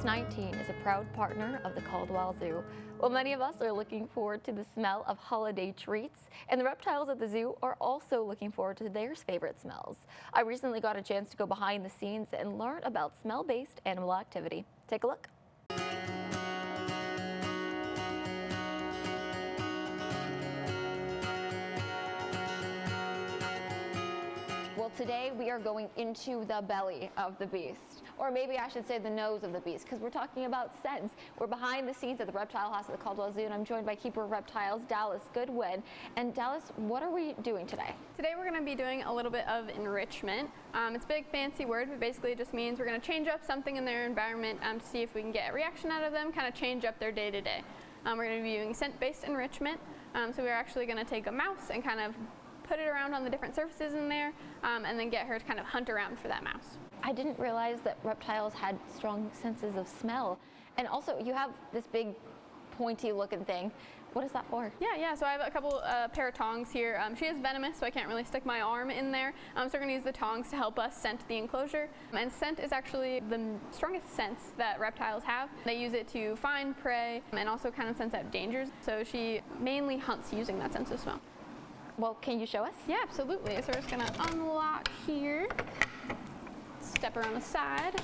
COVID-19 is a proud partner of the Caldwell Zoo. While many of us are looking forward to the smell of holiday treats, and the reptiles at the zoo are also looking forward to their favorite smells. I recently got a chance to go behind the scenes and learn about smell-based animal activity. Take a look. Well, today we are going into the belly of the beast, or maybe I should say the nose of the beast, because we're talking about scents. We're behind the scenes at the reptile house at the Caldwell Zoo, and I'm joined by Keeper of Reptiles, Dallas Goodwin. And Dallas, what are we doing today? Today we're going to be doing a little bit of enrichment. It's a big fancy word, but basically it just means we're going to change up something in their environment to see if we can get a reaction out of them, kind of change up their day-to-day. We're going to be doing scent-based enrichment, so we're actually going to take a mouse and kind of put it around on the different surfaces in there, and then get her to kind of hunt around for that mouse. I didn't realize that reptiles had strong senses of smell. And also, you have this big pointy looking thing. What is that for? Yeah, so I have a couple pair of tongs here. She is venomous, so I can't really stick my arm in there. So we're going to use the tongs to help us scent the enclosure. And scent is actually the strongest sense that reptiles have. They use it to find prey and also kind of sense out dangers. So she mainly hunts using that sense of smell. Well, can you show us? Yeah, absolutely. So we're just going to unlock here, step around the side.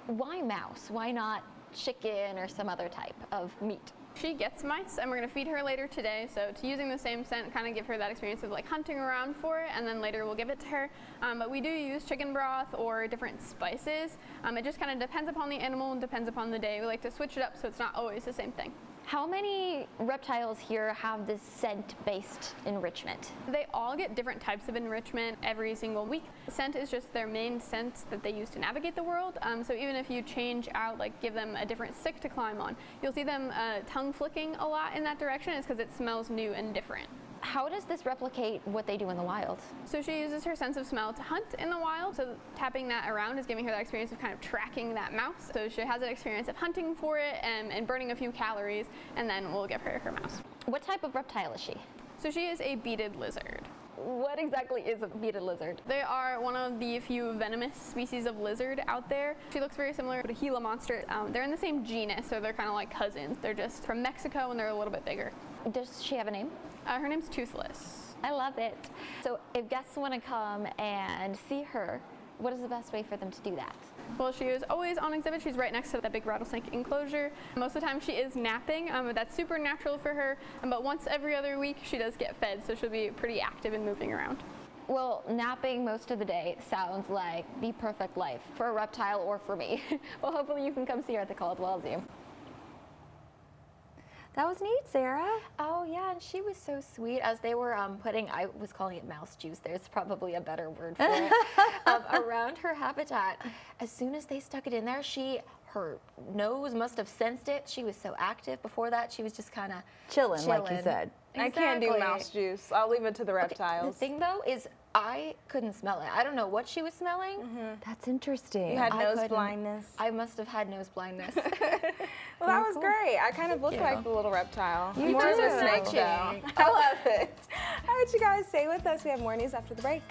Why mouse? Why not chicken or some other type of meat? She gets mice, and we're going to feed her later today. So to using the same scent, kind of give her that experience of like hunting around for it, and then later we'll give it to her. But we do use chicken broth or different spices. It just kind of depends upon the animal and depends upon the day. We like to switch it up so it's not always the same thing. How many reptiles here have this scent-based enrichment? They all get different types of enrichment every single week. Scent is just their main sense that they use to navigate the world. So even if you change out, like give them a different stick to climb on, you'll see them tongue flicking a lot in that direction. It's because it smells new and different. How does this replicate what they do in the wild? So she uses her sense of smell to hunt in the wild. So tapping that around is giving her that experience of kind of tracking that mouse. So she has an experience of hunting for it and burning a few calories, and then we'll give her her mouse. What type of reptile is she? So she is a beaded lizard. What exactly is a beaded lizard? They are one of the few venomous species of lizard out there. She looks very similar to a Gila monster. They're in the same genus, so they're kind of like cousins. They're just from Mexico, and they're a little bit bigger. Does she have a name? Her name's Toothless. I love it. So if guests want to come and see her, what is the best way for them to do that? Well, she is always on exhibit. She's right next to that big rattlesnake enclosure. Most of the time she is napping, but that's super natural for her. But once every other week she does get fed, so she'll be pretty active and moving around. Well, napping most of the day sounds like the perfect life for a reptile or for me. Well, hopefully you can come see her at the Caldwell Zoo. That was neat, Sarah. Oh yeah, and she was so sweet. As they were putting, I was calling it mouse juice, there's probably a better word for it, around her habitat. As soon as they stuck it in there, her nose must have sensed it. She was so active. Before that, she was just kind of Chilling, like you said. Exactly. I can't do mouse juice. I'll leave it to the reptiles. Okay, the thing though is I couldn't smell it. I don't know what she was smelling. That's interesting. You had nose blindness. I must have had nose blindness. Well, that was great. I kind of look like the little reptile. You More of do. a snake, though. I love it. All right, you guys, stay with us. We have more news after the break.